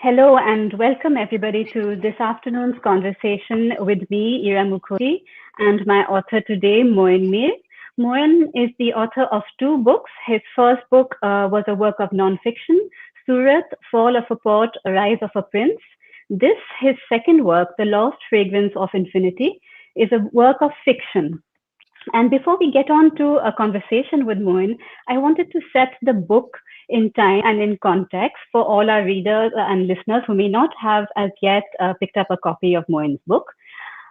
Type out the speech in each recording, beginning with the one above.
Hello and welcome everybody to this afternoon's conversation with me, Ira Mukhoty, and my author today, Moin Mir. Moin is the author of two books. His first book was a work of nonfiction, Surat, Fall of a Pot, Rise of a Prince. This, his second work, The Lost Fragrance of Infinity, is a work of fiction. And before we get on to a conversation with Moin, I wanted to set the book in time and in context for all our readers and listeners who may not have as yet picked up a copy of Moin's book.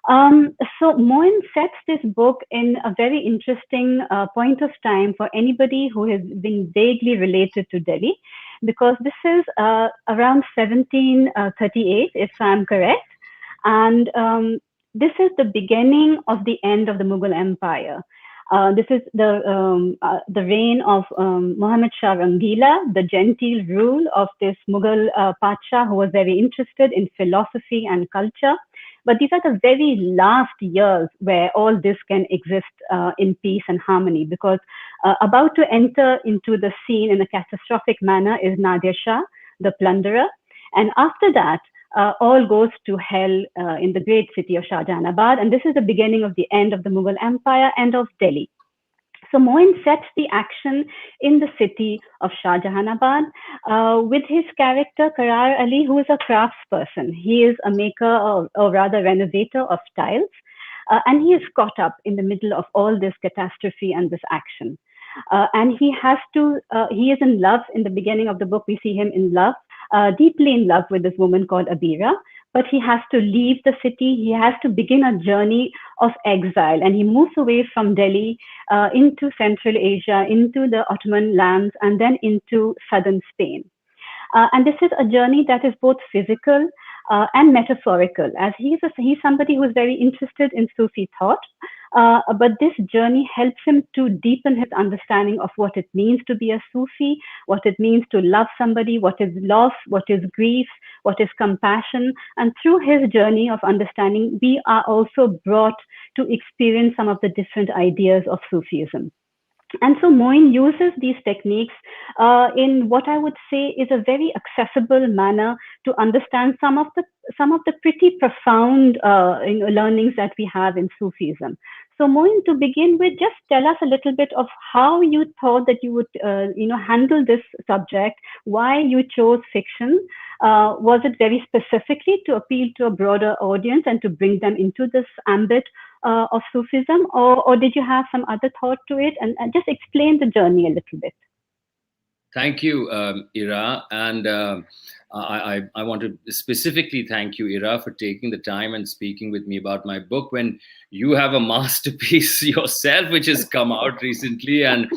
So Moin sets this book in a very interesting point of time for anybody who has been vaguely related to Delhi, because this is around 1738, if I'm correct. And this is the beginning of the end of the Mughal Empire. This is the reign of Muhammad Shah Rangila, the genteel rule of this Mughal Pasha who was very interested in philosophy and culture. But these are the very last years where all this can exist in peace and harmony, because about to enter into the scene in a catastrophic manner is Nadir Shah, the plunderer. And after that, all goes to hell in the great city of Shahjahanabad. And this is the beginning of the end of the Mughal Empire and of Delhi. So Moin sets the action in the city of Shahjahanabad with his character Karar Ali, who is a craftsperson. He is a maker, or rather renovator of tiles, and he is caught up in the middle of all this catastrophe and this action. And he is in love. In the beginning of the book, we see him in love, deeply in love with this woman called Abira, but he has to leave the city. He has to begin a journey of exile, and he moves away from Delhi into Central Asia, into the Ottoman lands, and then into southern Spain. And this is a journey that is both physical and metaphorical, as he's somebody who is very interested in Sufi thought. But this journey helps him to deepen his understanding of what it means to be a Sufi, what it means to love somebody, what is loss, what is grief, what is compassion. And through his journey of understanding, we are also brought to experience some of the different ideas of Sufism. And so Moin uses these techniques in what I would say is a very accessible manner to understand some of the pretty profound learnings that we have in Sufism. So Moin, to begin with, just tell us a little bit of how you thought that you would handle this subject, why you chose fiction. Was it very specifically to appeal to a broader audience and to bring them into this ambit of Sufism, or did you have some other thought to it? And just explain the journey a little bit. Thank you, Ira. And I want to specifically thank you, Ira, for taking the time and speaking with me about my book when you have a masterpiece yourself, which has come out recently. And,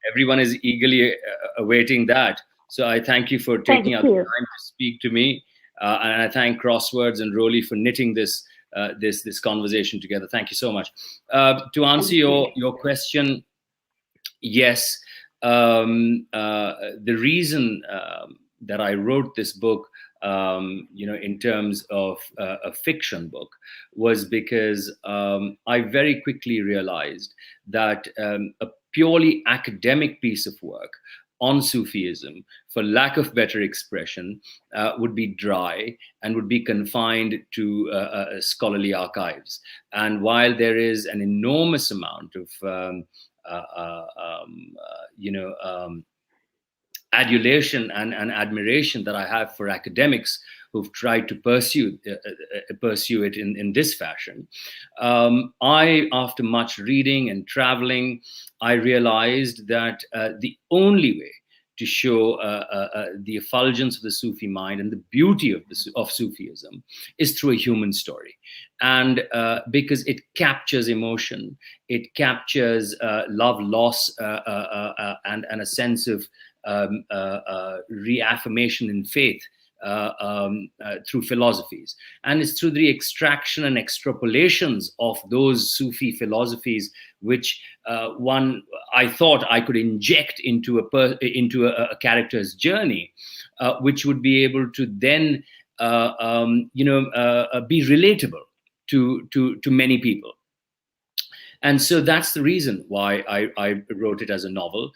everyone is eagerly awaiting that. So I thank you for taking out the time to speak to me. And I thank Crosswords and Rolly for knitting this conversation together. Thank you so much. To answer your question, yes, the reason that I wrote this book, in terms of a fiction book, was because I very quickly realized that a purely academic piece of work on Sufism, for lack of better expression, would be dry and would be confined to scholarly archives. And while there is an enormous amount of adulation and admiration that I have for academics who've tried to pursue it in this fashion, after much reading and traveling, I realized that the only way to show the effulgence of the Sufi mind and the beauty of Sufism is through a human story. And because it captures emotion, it captures love, loss, and a sense of reaffirmation in faith through philosophies. And it's through the extraction and extrapolations of those Sufi philosophies which I thought I could inject into a character's journey, which would be able to then be relatable to many people. And so that's the reason why I wrote it as a novel.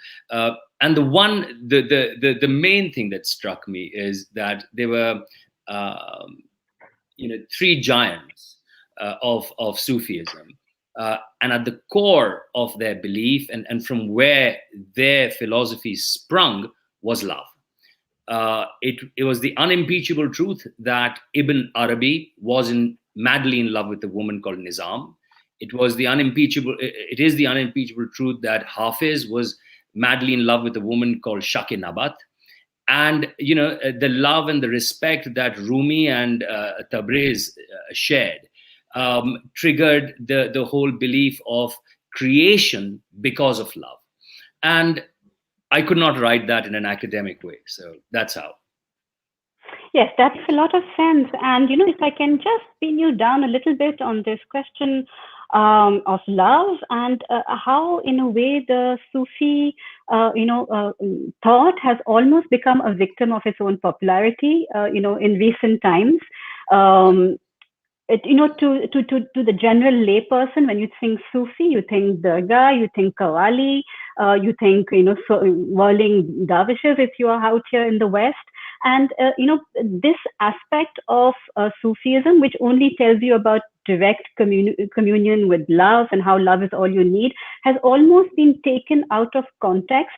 And the main thing that struck me is that there were three giants of Sufism, and at the core of their belief and from where their philosophy sprung was love. It was the unimpeachable truth that Ibn Arabi was madly in love with a woman called Nizam. It is the unimpeachable truth that Hafiz was madly in love with a woman called Shaki Nabat. And the love and the respect that Rumi and Tabriz shared triggered the whole belief of creation because of love. And I could not write that in an academic way. So that's how. Yes, that makes a lot of sense. And, if I can just pin you down a little bit on this question of love and how, in a way, the Sufi, thought has almost become a victim of its own popularity, in recent times. To the general layperson, when you think Sufi, you think Dargah, you think Qawwali, you think, whirling dervishes if you are out here in the West. And, this aspect of Sufism, which only tells you about direct communion with love and how love is all you need, has almost been taken out of context,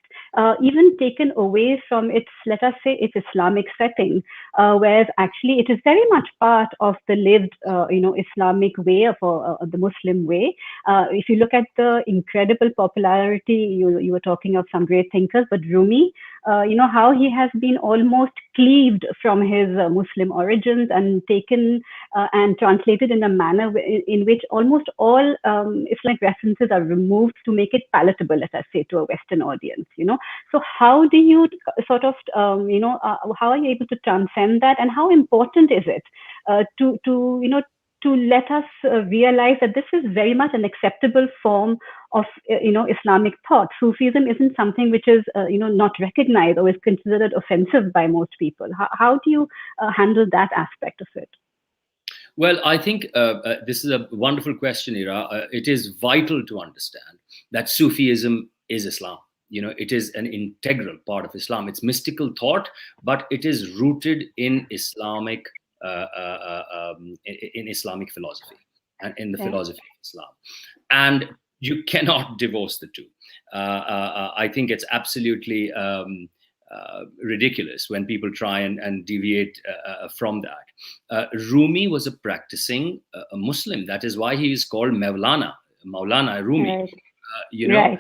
even taken away from its, let us say, its Islamic setting, whereas actually it is very much part of the lived, Islamic way of the Muslim way. If you look at the incredible popularity, you were talking of some great thinkers, but Rumi, how he has been almost cleaved from his Muslim origins and taken and translated in a manner in which almost all Islamic references are removed to make it palatable, let us say, to a Western audience. So how do you sort of, how are you able to transcend that, and how important is it to let us realize that this is very much an acceptable form of Islamic thought? Sufism isn't something which is not recognized or is considered offensive by most people. How do you handle that aspect of it? Well, I think this is a wonderful question, Ira. It is vital to understand that Sufism is Islam. It is an integral part of Islam. It's mystical thought, but it is rooted in Islamic philosophy and in the philosophy of Islam. And you cannot divorce the two. I think it's absolutely ridiculous when people try and deviate from that. Rumi was a practicing a Muslim. That is why he is called Maulana Rumi. Right.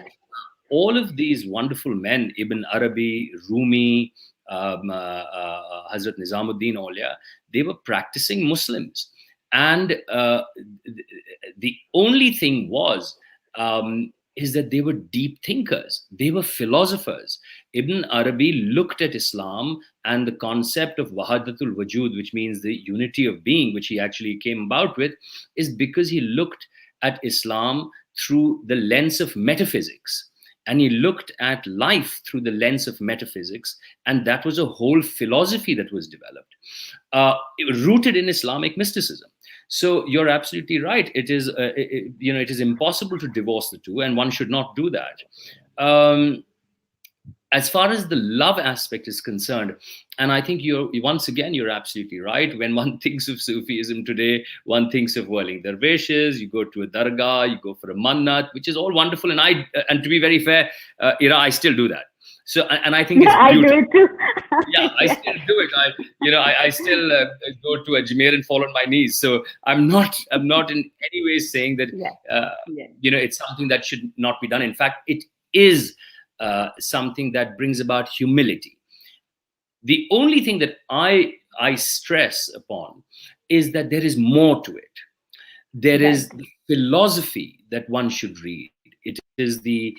All of these wonderful men, Ibn Arabi, Rumi, Hazrat Nizamuddin Aulia, they were practicing Muslims. And the only thing is that they were deep thinkers. They were philosophers. Ibn Arabi looked at Islam and the concept of Wahadatul Wujud, which means the unity of being, which he actually came about with, is because he looked at Islam through the lens of metaphysics. And he looked at life through the lens of metaphysics. And that was a whole philosophy that was developed, rooted in Islamic mysticism. So you're absolutely right. It is, it is impossible to divorce the two, and one should not do that. As far as the love aspect is concerned, and I think you're absolutely right. When one thinks of Sufism today, one thinks of whirling dervishes. You go to a dargah, you go for a mannat, which is all wonderful. And to be very fair, Ira, I still do that. So, and I think it's beautiful. I do it too. Yeah, I still do it. I still go to Ajmer and fall on my knees. So I'm not in any way saying that it's something that should not be done. In fact, it is something that brings about humility. The only thing that I stress upon is that there is more to it. There is the philosophy that one should read. It is the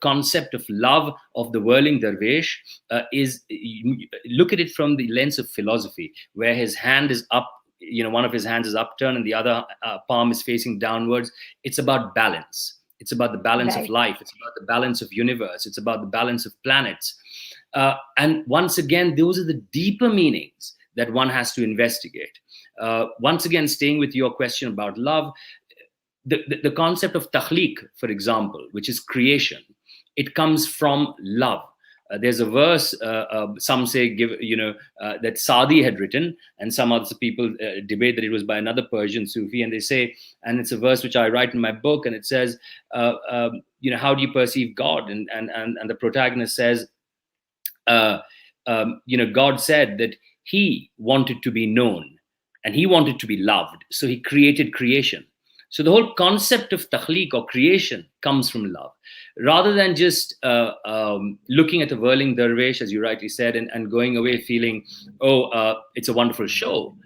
concept of love of the whirling dervish. Look at it from the lens of philosophy, where his hand is up, one of his hands is upturned and the other palm is facing downwards. It's about balance. It's about the balance of life. It's about the balance of universe. It's about the balance of planets. And once again, those are the deeper meanings that one has to investigate. Once again, staying with your question about love, the concept of takhliq, for example, which is creation, It comes from love. There's a verse, some say that Sadi had written, and some other people debate that it was by another Persian Sufi. And they say, and it's a verse which I write in my book, and it says, how do you perceive God? And the protagonist says, God said that he wanted to be known and he wanted to be loved. So he created creation. So the whole concept of takhliq or creation comes from love. Rather than just looking at a whirling dervish, as you rightly said, and going away feeling, it's a wonderful show,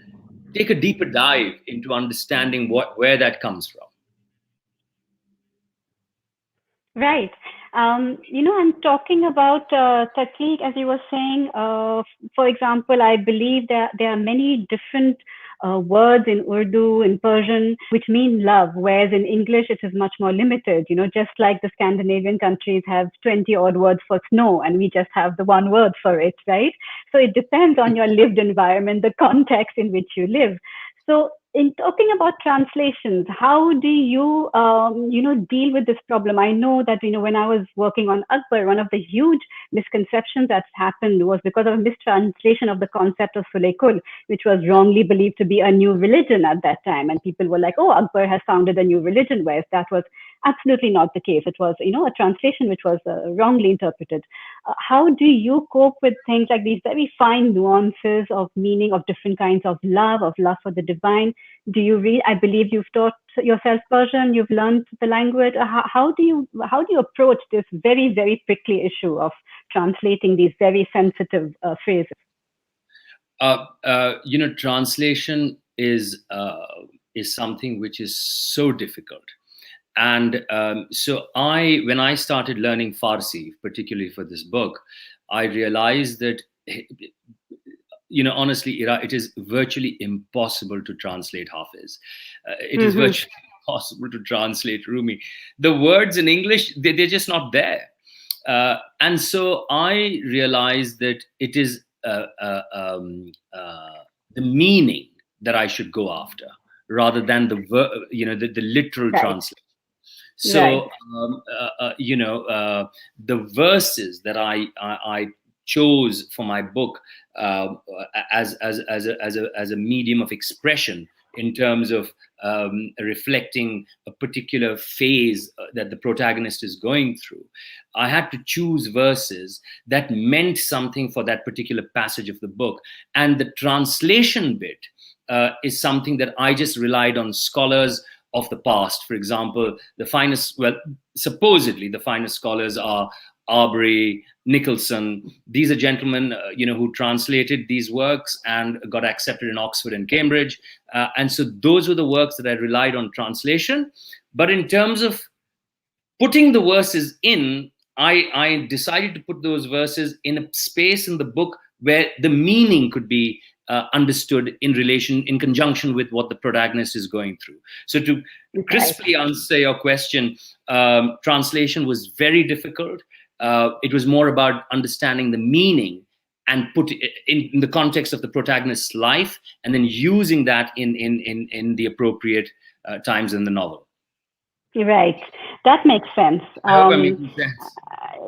take a deeper dive into understanding where that comes from. Right. I'm talking about takhliq, as you were saying. For example, I believe that there are many different words in Urdu, in Persian, which mean love, whereas in English it is much more limited. Just like the Scandinavian countries have 20 odd words for snow, and we just have the one word for it, right? So it depends on your lived environment, the context in which you live. So in talking about translations, how do you, deal with this problem? I know that, when I was working on Akbar, one of the huge misconceptions that's happened was because of a mistranslation of the concept of Sulaykul, which was wrongly believed to be a new religion at that time. And people were like, oh, Akbar has founded a new religion, whereas that was absolutely not the case. It was, a translation which was wrongly interpreted. How do you cope with things like these very fine nuances of meaning of different kinds of love for the divine? Do you read? I believe you've taught yourself Persian. You've learned the language. How do you approach this very, very prickly issue of translating these very sensitive phrases? Translation is something which is so difficult. And so when I started learning Farsi, particularly for this book, I realized that, honestly, Ira, it is virtually impossible to translate Hafiz. It is virtually impossible to translate Rumi. The words in English, they're just not there. And so I realized that it is the meaning that I should go after, rather than the literal translation. So, the verses that I chose for my book as a medium of expression in terms of reflecting a particular phase that the protagonist is going through, I had to choose verses that meant something for that particular passage of the book. And the translation bit is something that I just relied on scholars of the past. For example, supposedly the finest scholars are Arbery, Nicholson. These are gentlemen, who translated these works and got accepted in Oxford and Cambridge. And so those were the works that I relied on translation. But in terms of putting the verses in, I decided to put those verses in a space in the book where the meaning could be understood in conjunction with what the protagonist is going through. So to crisply answer your question, translation was very difficult. It was more about understanding the meaning and put it in the context of the protagonist's life, and then using that in the appropriate times in the novel. Right. That makes sense. I hope I'm making sense.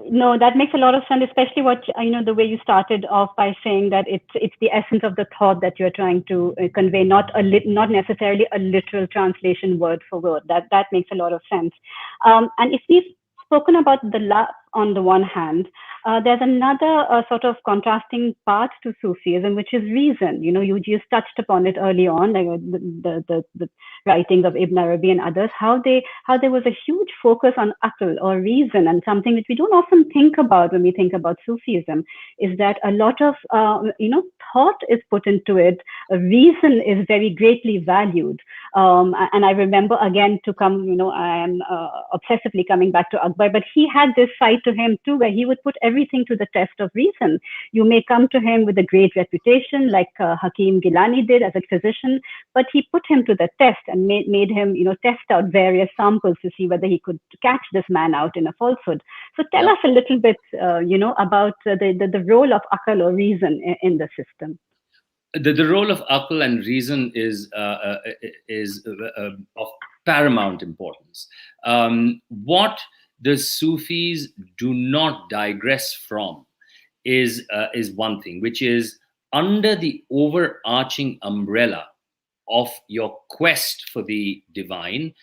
No, that makes a lot of sense, especially the way you started off by saying that it's the essence of the thought that you're trying to convey, not necessarily a literal translation word for word. That makes a lot of sense. And if we've spoken about the love on the one hand, there's another sort of contrasting part to Sufism, which is reason. You just touched upon it early on, like the writings of Ibn Arabi and others, how there was a huge focus on aql or reason, and something that we don't often think about when we think about Sufism is that a lot of thought is put into it. Reason is very greatly valued. And I remember again I am obsessively coming back to Akbar, but he had this side to him too, where he would put everything to the test of reason. You may come to him with a great reputation, like Hakim Gilani did as a physician, but he put him to the test and made him, test out various samples to see whether he could catch this man out in a falsehood. So tell us a little bit, about the role of aql or reason in the system. The role of aql and reason is of paramount importance. What the Sufis do not digress from is one thing, which is under the overarching umbrella of your quest for the divine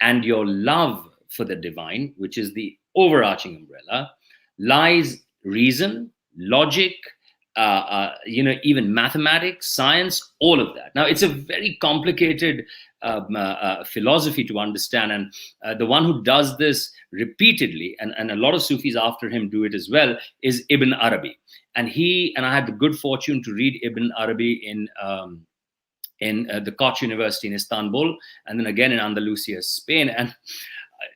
and your love for the divine, which is the overarching umbrella, lies reason, logic, even mathematics, science, all of that. Now, it's a very complicated philosophy to understand, and the one who does this repeatedly, and a lot of Sufis after him do it as well, is Ibn Arabi. And I had the good fortune to read Ibn Arabi in the Koç University in Istanbul, and then again in Andalusia, Spain. And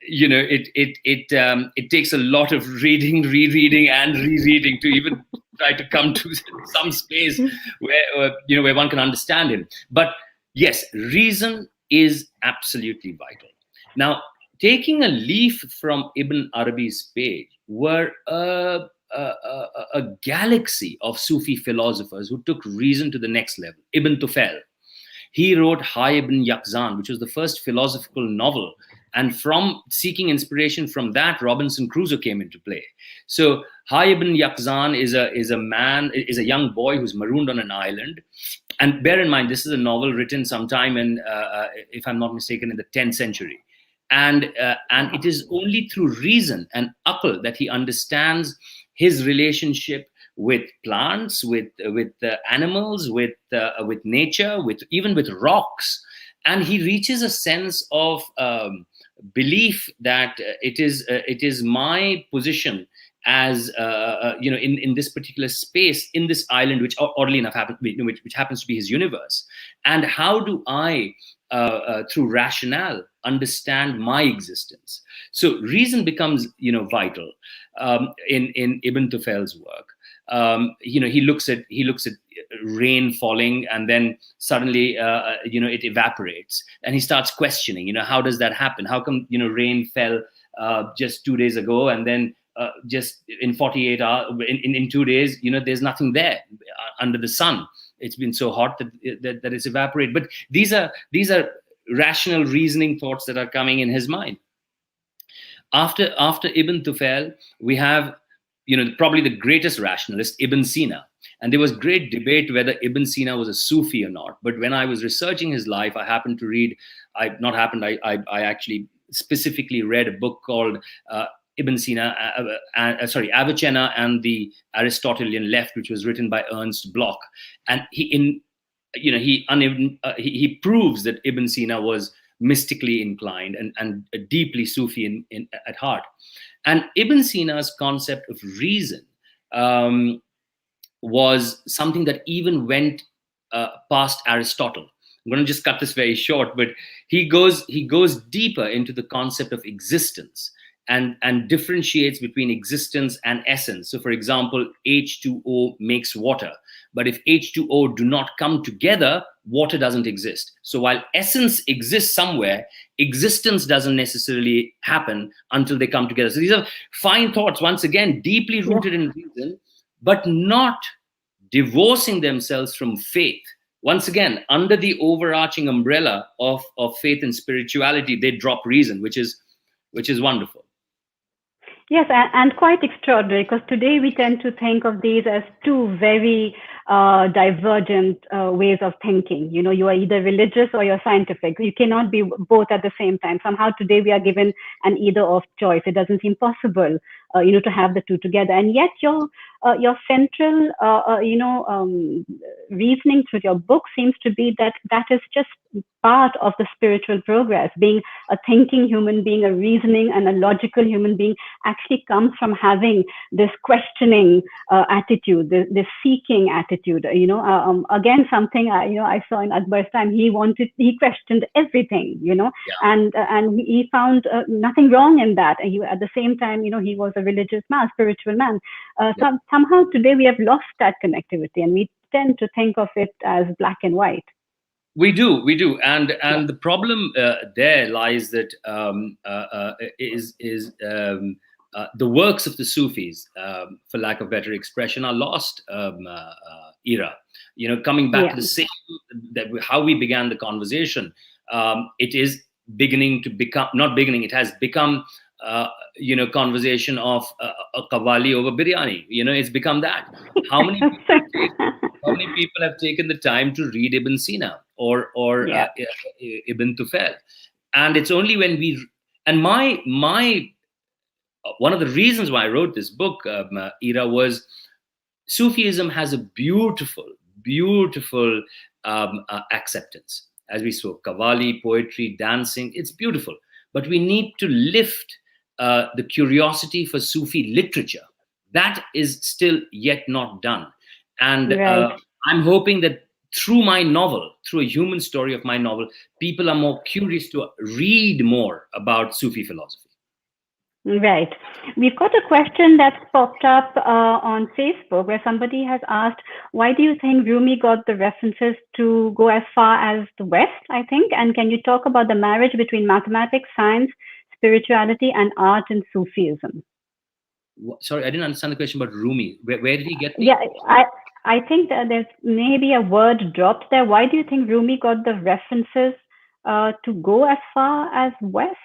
it takes a lot of reading, rereading, and rereading to even try to come to some space where one can understand him. But yes, reason is absolutely vital. Now, taking a leaf from Ibn Arabi's page were a galaxy of Sufi philosophers who took reason to the next level. Ibn Tufayl, he wrote Hay ibn Yaqzan, which was the first philosophical novel. And from seeking inspiration from that, Robinson Crusoe came into play. So Hay ibn Yaqzan is a young boy who's marooned on an island. And bear in mind, this is a novel written sometime in, if I'm not mistaken, in the 10th century. And it is only through reason and aql that he understands his relationship with plants, with animals, with nature, even with rocks. And he reaches a sense of belief that it is my position as in this particular space, in this island, which oddly enough which happens to be his universe. And how do I, through rationale, understand my existence? So reason becomes vital in Ibn Tufail's work. He looks at rain falling, and then suddenly it evaporates, and he starts questioning, how does that happen? How come rain fell just 2 days ago, and then just in 48 hours, in 2 days, there's nothing there under the sun. It's been so hot that it's evaporated. But these are rational reasoning thoughts that are coming in his mind. After Ibn Tufail, we have probably the greatest rationalist, Ibn Sina. And there was great debate whether Ibn Sina was a Sufi or not. But when I was researching his life, I happened to read, I actually specifically read a book called Ibn Sina, Avicenna and the Aristotelian Left, which was written by Ernst Bloch. And he proves that Ibn Sina was mystically inclined and deeply Sufi at heart. And Ibn Sina's concept of reason was something that even went past Aristotle. I'm going to just cut this very short, but he goes deeper into the concept of existence and differentiates between existence and essence. So, for example, H2O makes water. But if H2O do not come together, water doesn't exist. So while essence exists somewhere, existence doesn't necessarily happen until they come together. So these are fine thoughts, once again, deeply rooted in reason, but not divorcing themselves from faith. Once again, under the overarching umbrella of faith and spirituality, they drop reason, which is wonderful. Yes, and quite extraordinary, because today we tend to think of these as two very divergent ways of thinking. You are either religious or you're scientific. You cannot be both at the same time. Somehow today we are given an either-or choice. It doesn't seem possible, to have the two together. And yet your central, reasoning through your book seems to be that is just part of the spiritual progress. Being a thinking human being, a reasoning and a logical human being actually comes from having this questioning attitude, this seeking attitude. Again, something I saw in Akbar's time. He questioned everything, and he found nothing wrong in that. And at the same time, he was a religious man, spiritual man. Somehow today we have lost that connectivity, and we tend to think of it as black and white. We do, and the problem there lies that the works of the Sufis, for lack of better expression, are lost. Ira, coming back to the same how we began the conversation, it is beginning to become not beginning. It has become conversation of a kawali over biryani. It's become that. How many how many people have taken the time to read Ibn Sina or Yeah. Ibn Tufayl? And it's only when we and my one of the reasons why I wrote this book, Ira, was Sufism has a beautiful acceptance. As we saw, Qawwali, poetry, dancing, it's beautiful. But we need to lift the curiosity for Sufi literature. That is still yet not done. And Right. I'm hoping that through my novel, through a human story of my novel, people are more curious to read more about Sufi philosophy. Right. We've got a question that's popped up on Facebook where somebody has asked, why do you think Rumi got the references to go as far as the West, I think? And can you talk about the marriage between mathematics, science, spirituality, and art in Sufism? Sorry, I didn't understand the question about Rumi. Where did he get the? Yeah, I think that there's maybe a word dropped there. Why do you think Rumi got the references to go as far as West?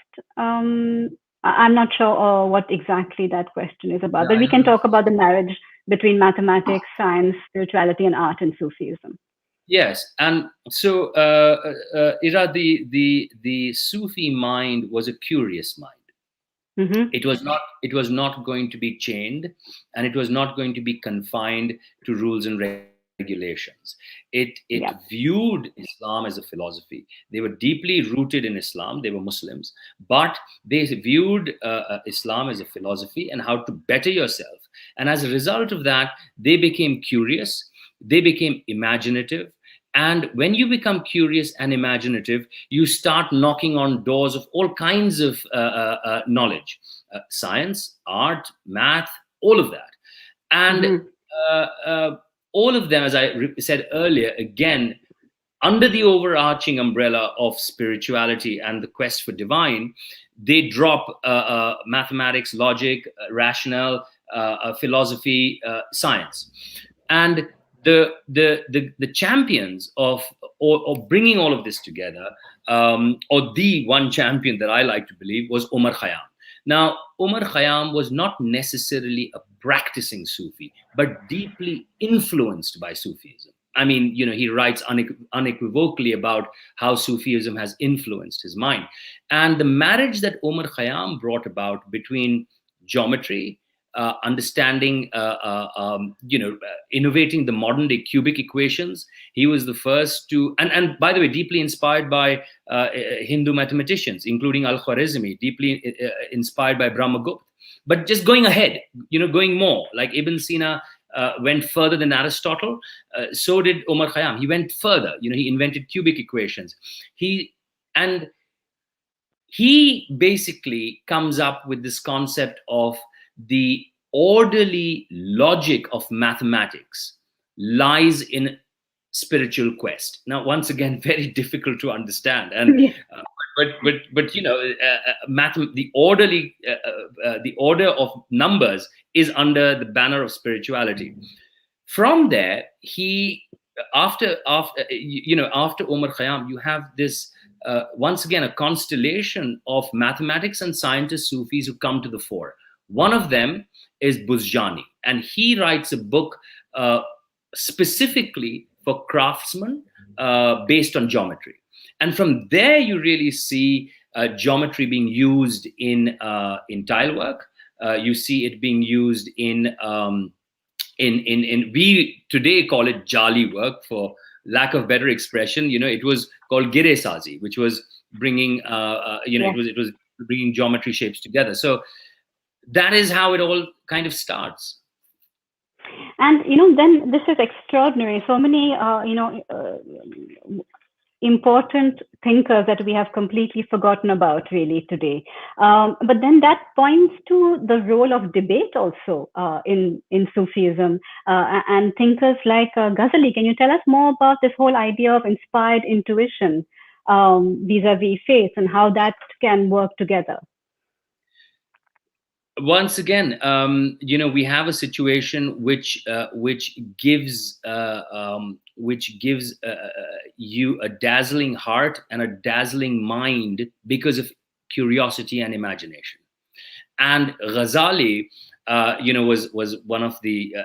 I'm not sure what exactly that question is about, Yeah, but I we don't can know. talk about the marriage between mathematics, science, spirituality, and art in Sufism. Yes, and so Ira, the Sufi mind was a curious mind. Mm-hmm. It was not going to be chained, and it was not going to be confined to rules and regulations. It Yeah. viewed Islam as a philosophy. They were deeply rooted in Islam. They were Muslims, but they viewed Islam as a philosophy and how to better yourself. And as a result of that, they became curious. They became imaginative. And when you become curious and imaginative, you start knocking on doors of all kinds of knowledge, science, art, math, all of that. And Mm-hmm. uh, uh, all of them, as I said earlier, again, under the overarching umbrella of spirituality and the quest for divine, they drop mathematics, logic, rationale, philosophy, science, and the champions of or bringing all of this together, or the one champion that I like to believe was Omar Khayyam. Now, Omar Khayyam was not necessarily a practicing Sufi, but deeply influenced by Sufism. I mean, he writes unequivocally about how Sufism has influenced his mind. And the marriage that Omar Khayyam brought about between geometry, understanding, innovating the modern day cubic equations. He was the first to, and by the way, deeply inspired by Hindu mathematicians, including Al-Khwarizmi, deeply inspired by Brahmagupta. But just going ahead, going more, like Ibn Sina went further than Aristotle. So did Omar Khayyam. He went further. He invented cubic equations. And he basically comes up with this concept of the orderly logic of mathematics lies in spiritual quest. Now, once again, very difficult to understand, and Yeah. the order of numbers is under the banner of spirituality. From there, after Omar Khayyam, you have this once again a constellation of mathematics and scientists Sufis who come to the fore. One of them is Buzjani, and he writes a book specifically for craftsmen based on geometry. And from there, you really see geometry being used in tile work. You see it being used in we today call it jali work for lack of better expression. It was called gire sazi, which was bringing Yeah. it was bringing geometry shapes together. So that is how it all kind of starts. And then this is extraordinary. So many important thinkers that we have completely forgotten about really today. But then that points to the role of debate also in Sufism, and thinkers like Ghazali. Can you tell us more about this whole idea of inspired intuition vis-a-vis faith and how that can work together? Once again, we have a situation which gives you a dazzling heart and a dazzling mind because of curiosity and imagination. And Ghazali, was one of the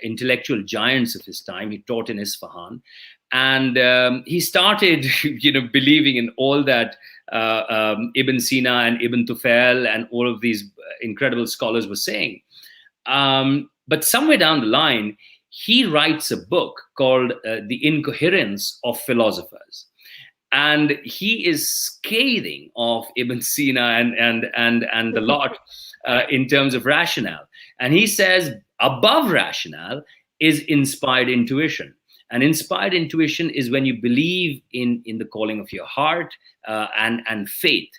intellectual giants of his time. He taught in Isfahan, and he started believing in all that Ibn Sina and Ibn Tufail and all of these incredible scholars were saying. But somewhere down the line, he writes a book called The Incoherence of Philosophers. And he is scathing of Ibn Sina and the lot in terms of rationale. And he says above rationale is inspired intuition. And inspired intuition is when you believe in the calling of your heart and faith.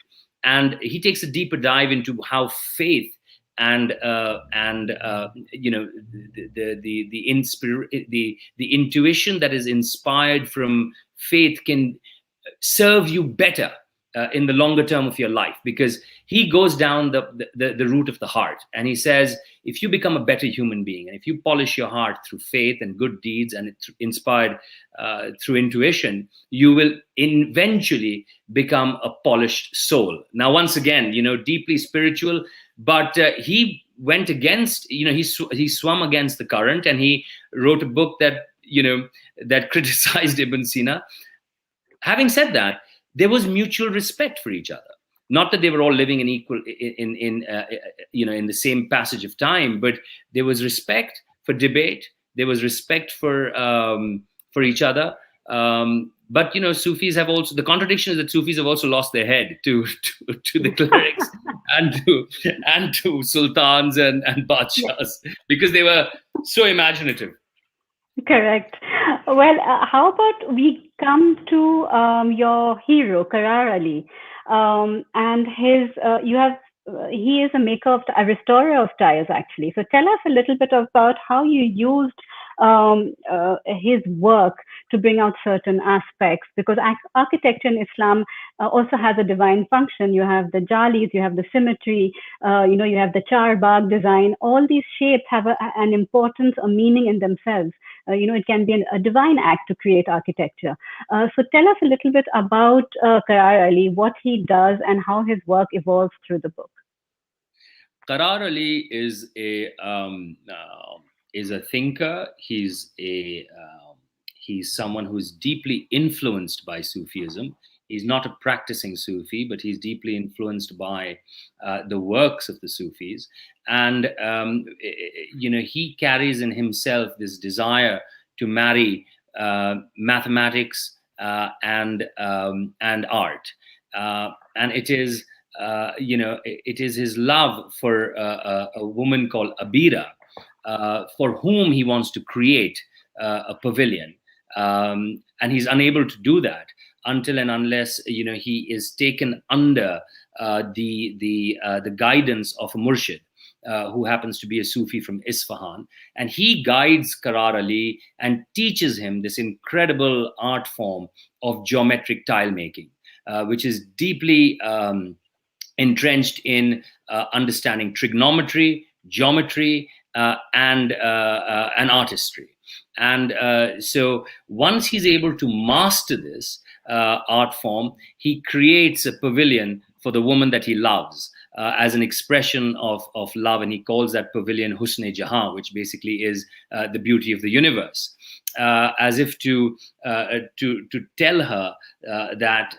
And he takes a deeper dive into how faith and the intuition that is inspired from faith can serve you better in the longer term of your life, because he goes down the route of the heart, and he says if you become a better human being, and if you polish your heart through faith and good deeds and inspired through intuition, you will eventually become a polished soul. Now, once again, deeply spiritual, but he went against, he swam against the current, and he wrote a book that that criticized Ibn Sina. Having said that, there was mutual respect for each other. Not that they were all living in equal in the same passage of time, but there was respect for debate. There was respect for each other. But Sufis have also, the contradiction is that Sufis have also lost their head to the clerics and to sultans and badshahs, because they were so imaginative. Correct. Well, how about we come to your hero, Karar Ali, and his he is a maker of a restorer of tiles, actually. So tell us a little bit about how you used his work to bring out certain aspects, because architecture in Islam also has a divine function. You have the jalis, you have the symmetry, you have the charbagh design. All these shapes have an importance, a meaning in themselves. It can be a divine act to create architecture. So tell us a little bit about Karar Ali, what he does and how his work evolves through the book. Karar Ali is a thinker. He's someone who's deeply influenced by Sufism. He's not a practicing Sufi, but he's deeply influenced by the works of the Sufis. And, he carries in himself this desire to marry mathematics and art. And it is, it is his love for a woman called Abira, for whom he wants to create a pavilion. And he's unable to do that until and unless he is taken under the guidance of a murshid who happens to be a Sufi from Isfahan, and he guides Karar Ali and teaches him this incredible art form of geometric tile making, which is deeply entrenched in understanding trigonometry, geometry, and artistry. And so once he's able to master this art form, he creates a pavilion for the woman that he loves as an expression of love. And he calls that pavilion Husn-e Jahan, which basically is the beauty of the universe, as if to tell her that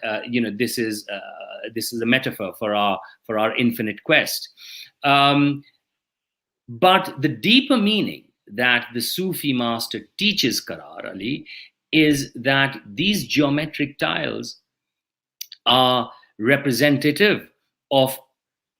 this is a metaphor for our infinite quest. But the deeper meaning that the Sufi master teaches Karar Ali is that these geometric tiles are representative of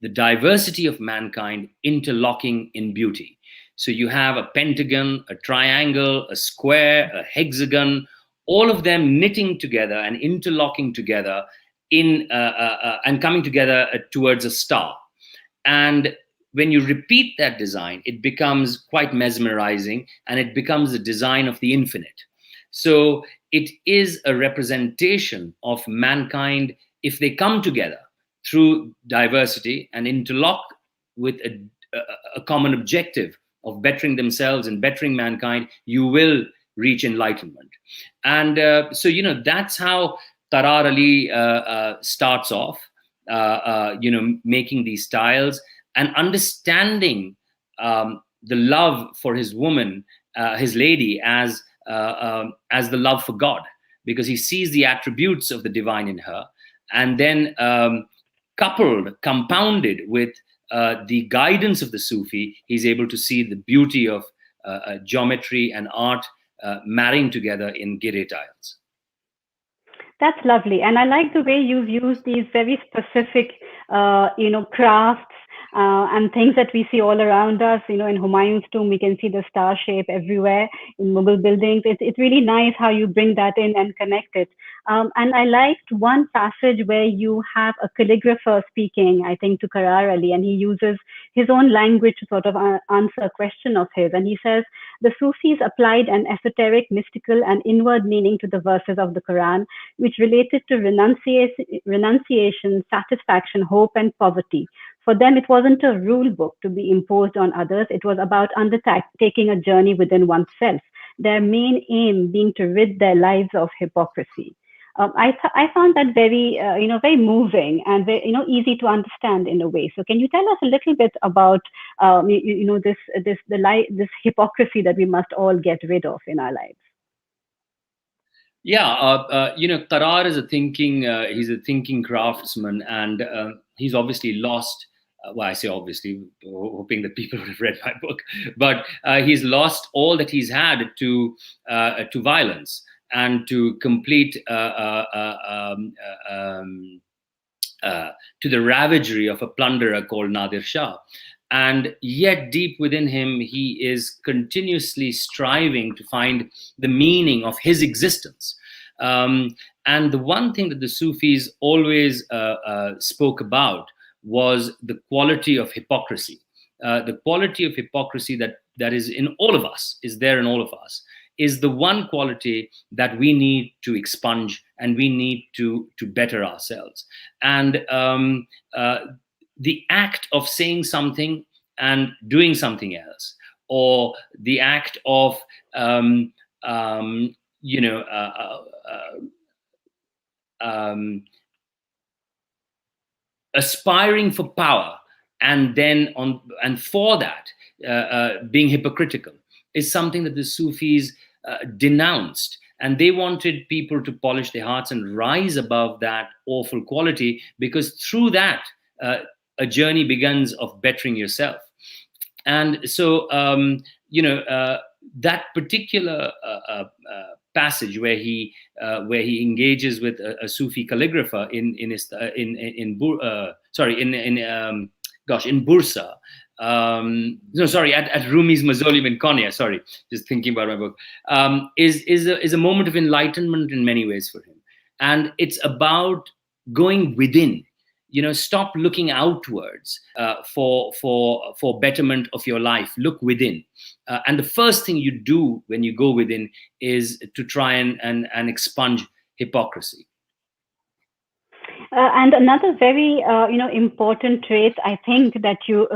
the diversity of mankind interlocking in beauty. So you have a pentagon, a triangle, a square, a hexagon, all of them knitting together and interlocking together and coming together towards a star. And when you repeat that design, it becomes quite mesmerizing, and it becomes a design of the infinite. So it is a representation of mankind if they come together through diversity and interlock with a common objective of bettering themselves and bettering mankind, you will reach enlightenment. And so that's how Karar Ali starts off, making these tiles. and understanding the love for his woman, his lady, as the love for God, because he sees the attributes of the divine in her, and then compounded with the guidance of the Sufi, he's able to see the beauty of geometry and art marrying together in gire tiles. That's lovely. And I like the way you've used these very specific, crafts and things that we see all around us. In Humayun's tomb, we can see the star shape everywhere in Mughal buildings. It's really nice how you bring that in and connect it. And I liked one passage where you have a calligrapher speaking, I think, to Karar Ali, and he uses his own language to sort of answer a question of his. And he says, the Sufis applied an esoteric, mystical, and inward meaning to the verses of the Quran, which related to renunciation, satisfaction, hope, and poverty. For them, it wasn't a rule book to be imposed on others. It was about undertaking a journey within oneself, their main aim being to rid their lives of hypocrisy. I found that very, very moving and very, easy to understand in a way. So, can you tell us a little bit about, this hypocrisy that we must all get rid of in our lives? Yeah, Karar is he's a thinking craftsman, and he's obviously lost. Well, I say obviously, hoping that people would have read my book, but he's lost all that he's had to violence and to complete to the ravagery of a plunderer called Nadir Shah. And yet deep within him, he is continuously striving to find the meaning of his existence. And the one thing that the Sufis always spoke about was the quality of hypocrisy. The quality of hypocrisy that is in all of us, is there in all of us, is the one quality that we need to expunge, and we need to better ourselves. And the act of saying something and doing something else, or the act of aspiring for power, and for that being hypocritical, is something that the Sufis denounced. And they wanted people to polish their hearts and rise above that awful quality, because through that, a journey begins of bettering yourself. And so, that particular passage where he engages with a Sufi calligrapher in Bursa. At Rumi's Mausoleum in Konya. Sorry, just thinking about my book. Is a moment of enlightenment in many ways for him, and it's about going within. Stop looking outwards for betterment of your life. Look within, and the first thing you do when you go within is to try and expunge hypocrisy. And another very, important trait I think that you,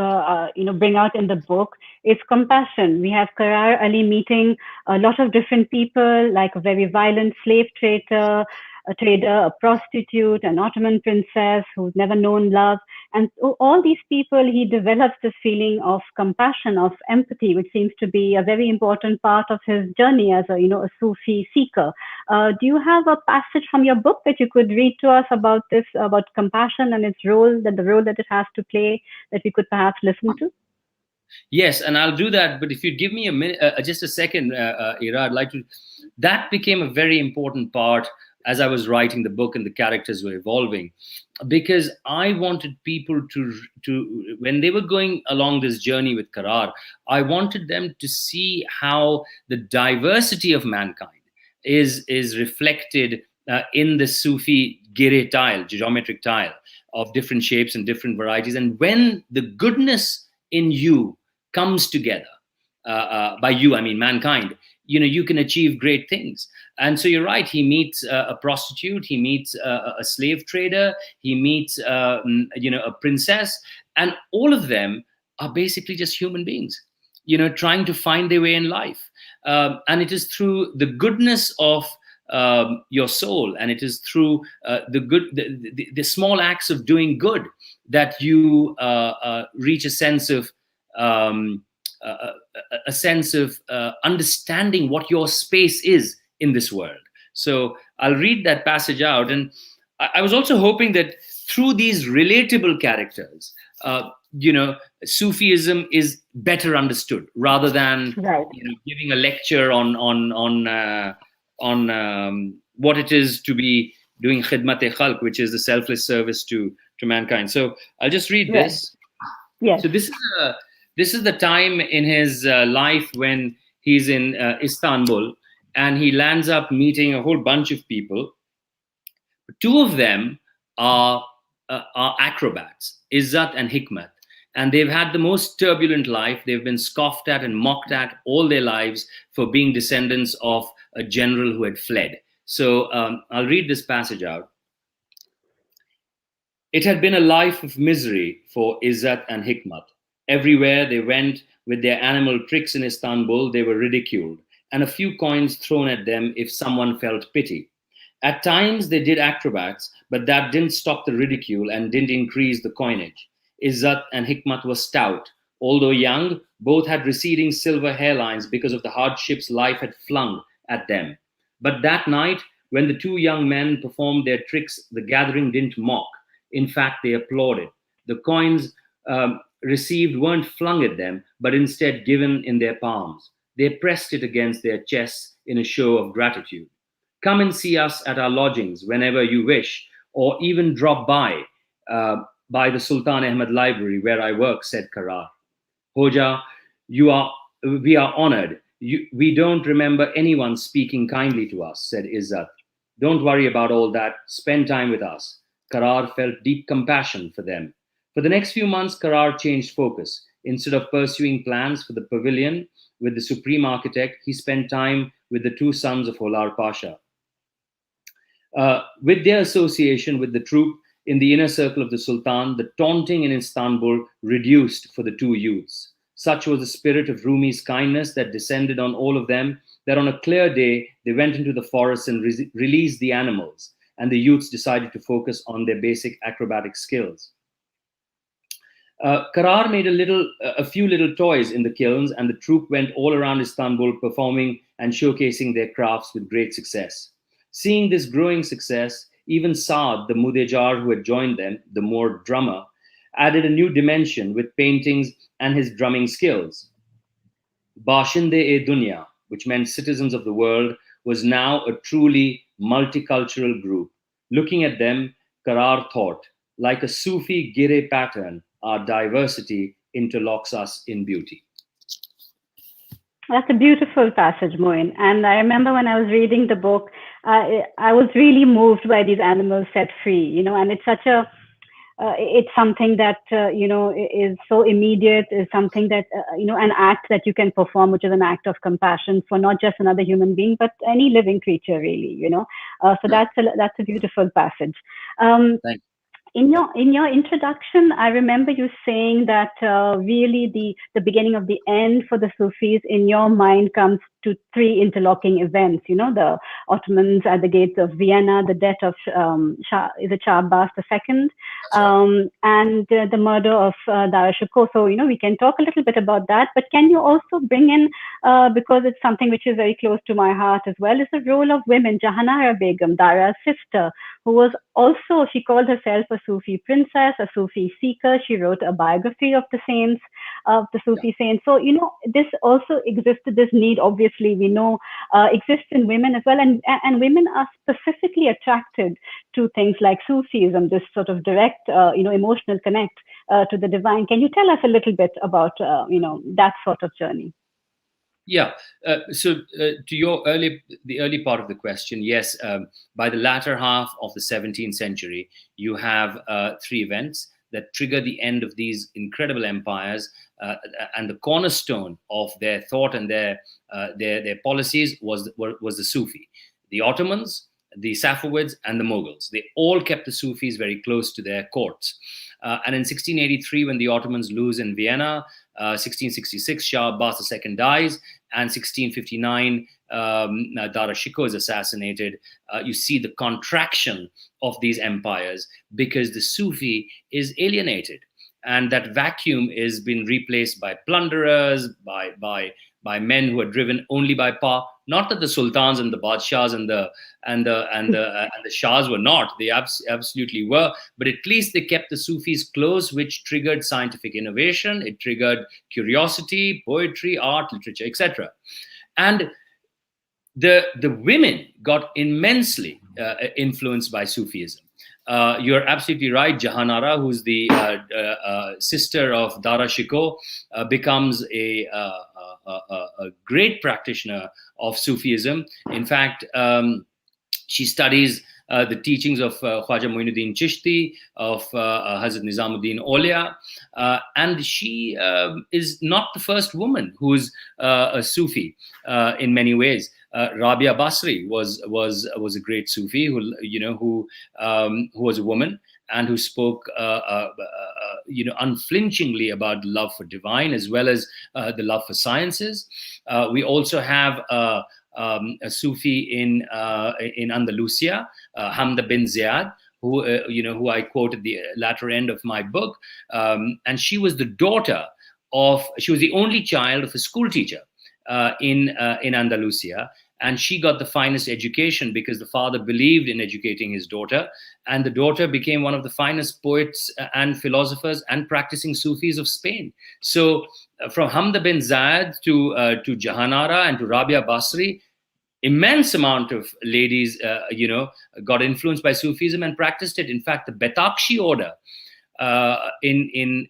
bring out in the book is compassion. We have Karar Ali meeting a lot of different people, like a very violent slave trader, a prostitute, an Ottoman princess who's never known love. And all these people, he develops this feeling of compassion, of empathy, which seems to be a very important part of his journey as a Sufi seeker. Do you have a passage from your book that you could read to us about this, about compassion and its role, the role that it has to play, that we could perhaps listen to? Yes, and I'll do that. But if you give me a minute, just a second, Ira, I'd like to. That became a very important part as I was writing the book and the characters were evolving, because I wanted people to when they were going along this journey with Karar, I wanted them to see how the diversity of mankind is reflected in the Sufi gire tile, geometric tile of different shapes and different varieties. And when the goodness in you comes together, by you, I mean mankind, you can achieve great things. And so you're right, he meets a prostitute, he meets a slave trader, he meets a princess, and all of them are basically just human beings, trying to find their way in life. And it is through the goodness of your soul, and it is through the small acts of doing good that you reach a sense of understanding what your space is in this world. So I'll read that passage out. And I was also hoping that through these relatable characters, Sufism is better understood rather than Right. giving a lecture on what it is to be doing khidmat-e-khalq, which is the selfless service to mankind. So I'll just read Right. this. Yes. So this is the time in his life when he's in Istanbul, and he lands up meeting a whole bunch of people. Two of them are acrobats, Izzat and Hikmat, and they've had the most turbulent life. They've been scoffed at and mocked at all their lives for being descendants of a general who had fled. So I'll read this passage out. It had been a life of misery for Izzat and Hikmat. Everywhere they went with their animal tricks in Istanbul, they were ridiculed, and a few coins thrown at them if someone felt pity. At times they did acrobats, but that didn't stop the ridicule and didn't increase the coinage. Izzat and Hikmat were stout. Although young, both had receding silver hairlines because of the hardships life had flung at them. But that night, when the two young men performed their tricks, the gathering didn't mock. In fact, they applauded. The coins received weren't flung at them, but instead given in their palms. They pressed it against their chests in a show of gratitude. Come and see us at our lodgings whenever you wish, or even drop by the Sultan Ahmed Library where I work, said Karar. Hoja, we are honored. We don't remember anyone speaking kindly to us, said Izzat. Don't worry about all that. Spend time with us. Karar felt deep compassion for them. For the next few months, Karar changed focus. Instead of pursuing plans for the pavilion with the supreme architect, he spent time with the two sons of Holar Pasha. With their association with the troop in the inner circle of the Sultan, the taunting in Istanbul reduced for the two youths. Such was the spirit of Rumi's kindness that descended on all of them, that on a clear day they went into the forest and released the animals, and the youths decided to focus on their basic acrobatic skills. Karar made a few little toys in the kilns, and the troupe went all around Istanbul performing and showcasing their crafts with great success. Seeing this growing success, even Saad, the Mudejar who had joined them, the Moor drummer, added a new dimension with paintings and his drumming skills. Bashinde-e-Dunya, which meant citizens of the world, was now a truly multicultural group. Looking at them, Karar thought, like a Sufi Gire pattern, our diversity interlocks us in beauty. That's a beautiful passage, Moin. And I remember when I was reading the book, I was really moved by these animals set free, and it's such a, it's something that, is so immediate, is something that, an act that you can perform, which is an act of compassion for not just another human being, but any living creature, really, So that's a beautiful passage. Thank you. In your introduction, I remember you saying that really the beginning of the end for the Sufis in your mind comes to three interlocking events. The Ottomans at the gates of Vienna, the death of Shah Abbas II, and the murder of Dara Shikoh. So we can talk a little bit about that. But can you also bring in, because it's something which is very close to my heart as well, is the role of women. Jahanara Begum, Dara's sister, who was also, she called herself a Sufi princess, a Sufi seeker. She wrote a biography of the saints, of the Sufi saints. So, this also existed, this need, obviously, we know, exists in women as well. And women are specifically attracted to things like Sufism, this sort of direct, emotional connect to the divine. Can you tell us a little bit about, that sort of journey? Yeah. So to the early part of the question, yes, by the latter half of the 17th century, you have three events that trigger the end of these incredible empires, and the cornerstone of their thought and their policies was the Sufi, the Ottomans, the Safavids, and the Mughals. They all kept the Sufis very close to their courts. And in 1683, when the Ottomans lose in Vienna, 1666, Shah Abbas II dies, and 1659, Dara Shikoh is assassinated. You see the contraction of these empires because the Sufi is alienated, and that vacuum is been replaced by plunderers, by men who are driven only by power. Not that the sultans and the badshahs and the shahs were not; they absolutely were. But at least they kept the Sufis close, which triggered scientific innovation. It triggered curiosity, poetry, art, literature, etc. And the women got immensely influenced by Sufism. You're absolutely right. Jahanara, who's the sister of Dara Shikoh, becomes a great practitioner of Sufism. In fact, she studies the teachings of Khwaja Moinuddin Chishti, of Hazrat Nizamuddin Aulia, and she is not the first woman who's a Sufi in many ways. Rabia Basri was a great Sufi who was a woman and who spoke unflinchingly about the love for divine as well as the love for sciences. We also have a Sufi in Andalusia, Hamda bin Ziyad, who I quote at the latter end of my book, and she was the only child of a school teacher in Andalusia. And she got the finest education because the father believed in educating his daughter. And the daughter became one of the finest poets and philosophers and practicing Sufis of Spain. So from Hamda bin Zayed to Jahanara and to Rabia Basri, immense amount of ladies, got influenced by Sufism and practiced it. In fact, the Betakshi order in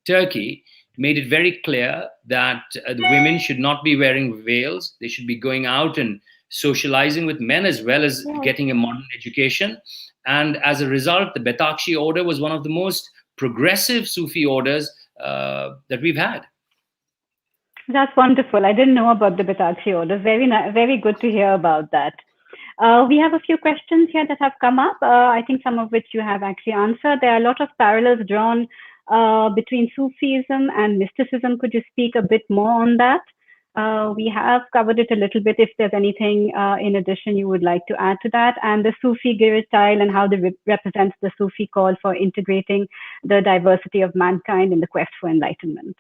Turkey made it very clear that the women should not be wearing veils. They should be going out and socializing with men as well as getting a modern education. And as a result, the Betakshi order was one of the most progressive Sufi orders that we've had. That's wonderful. I didn't know about the Betakshi order. Very good to hear about that. We have a few questions here that have come up. I think some of which you have actually answered. There are a lot of parallels drawn between Sufism and mysticism. Could you speak a bit more on that? We have covered it a little bit. If there's anything in addition you would like to add to that, and the Sufi Giri style and how they represents the Sufi call for integrating the diversity of mankind in the quest for enlightenment.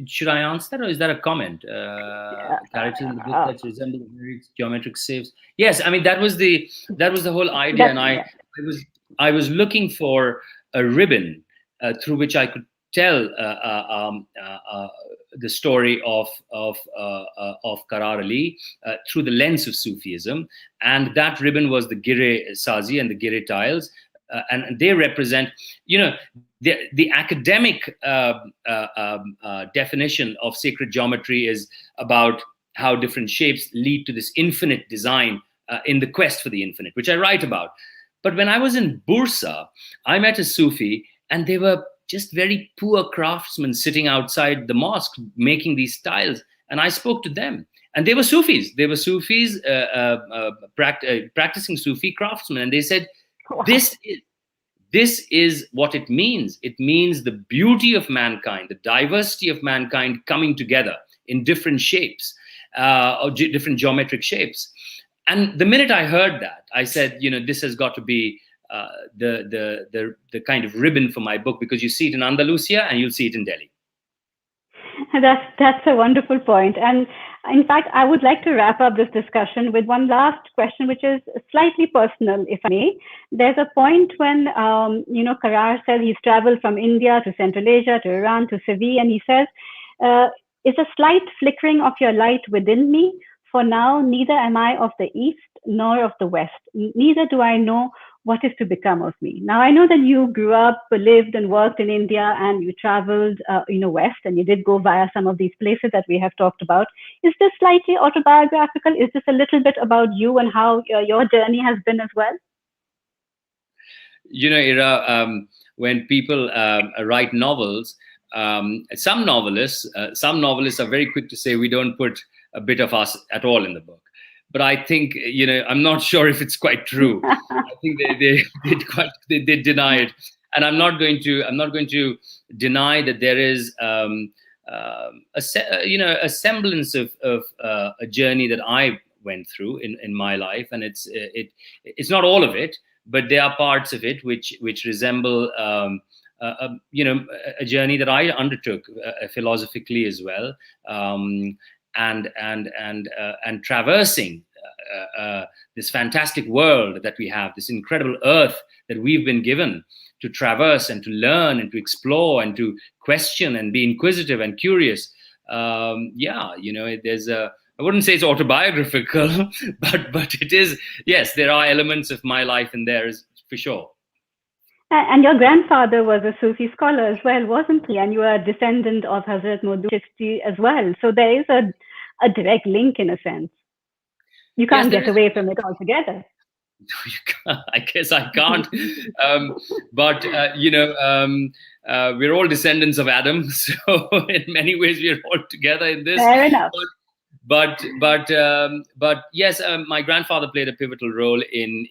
Should I answer that, or is that a comment? Characters in the book that resemble various geometric shapes. Yes, I mean that was the whole idea, and I was looking for a ribbon through which I could tell the story of Karar Ali through the lens of Sufism, and that ribbon was the Gire Sazi and the Gire tiles, and they represent, the academic definition of sacred geometry is about how different shapes lead to this infinite design in the quest for the infinite, which I write about. But when I was in Bursa, I met a Sufi, and they were just very poor craftsmen sitting outside the mosque making these tiles. And I spoke to them, and they were Sufis. They were Sufis practicing Sufi craftsmen. And they said, this is what it means. It means the beauty of mankind, the diversity of mankind coming together in different shapes, or different geometric shapes. And the minute I heard that, I said, this has got to be the kind of ribbon for my book, because you see it in Andalusia and you'll see it in Delhi. That's a wonderful point. And in fact, I would like to wrap up this discussion with one last question, which is slightly personal, if I may. There's a point when, Karar said he's traveled from India to Central Asia, to Iran, to Seville, and he says, it's a slight flickering of your light within me. For now, neither am I of the East nor of the West. Neither do I know what is to become of me. Now, I know that you grew up, lived and worked in India, and you traveled, west, and you did go via some of these places that we have talked about. Is this slightly autobiographical? Is this a little bit about you and how your journey has been as well? Ira, when people write novels, some novelists are very quick to say we don't put a bit of us at all in the book. but I think, I'm not sure if it's quite true. I think they deny it, and I'm not going to deny that there is a semblance of a journey that I went through in my life, and it's not all of it, but there are parts of it which resemble a journey that I undertook philosophically as well, and traversing this fantastic world that we have, this incredible earth that we've been given to traverse and to learn and to explore and to question and be inquisitive and curious. There's I wouldn't say it's autobiographical, but it is. Yes, there are elements of my life in there, for sure. And your grandfather was a Sufi scholar as well, wasn't he? And you are a descendant of Hazrat Modu Chishti as well. So there is a direct link in a sense. You can't get away from it altogether. I guess I can't. But we're all descendants of Adam, so in many ways we're all together in this. Fair enough. But yes, my grandfather played a pivotal role in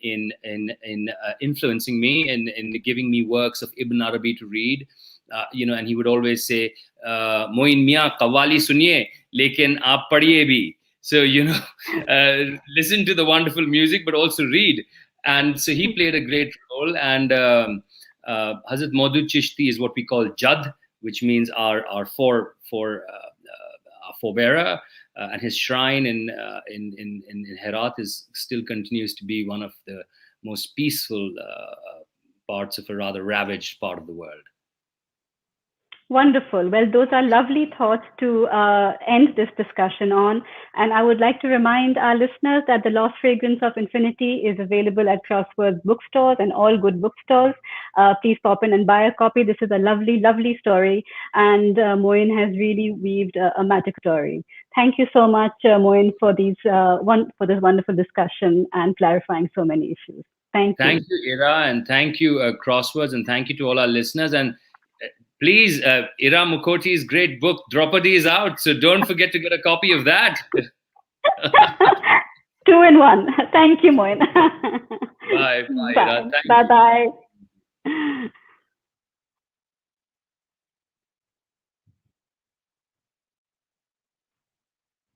influencing me, in giving me works of Ibn Arabi to read. And he would always say, "Moin Mir qawwali suniye, lekin aap padhiye bhi." So, listen to the wonderful music, but also read. And so he played a great role. And Hazrat Modu Chishti is what we call Jad, which means our forebearer. And his shrine in Herat still continues to be one of the most peaceful parts of a rather ravaged part of the world. Wonderful. Well, those are lovely thoughts to end this discussion on. And I would like to remind our listeners that The Lost Fragrance of Infinity is available at Crosswords bookstores and all good bookstores. Please pop in and buy a copy. This is a lovely, lovely story. And Moin has really weaved a magic story. Thank you so much, Moin, for this wonderful discussion and clarifying so many issues. Thank you. Thank you, Ira, and thank you, Crosswords, and thank you to all our listeners. And please, Ira Mukhoty's great book, Draupadi, is out. So don't forget to get a copy of that. 2 in 1. Thank you, Moin. Bye. Bye. Bye. Bye.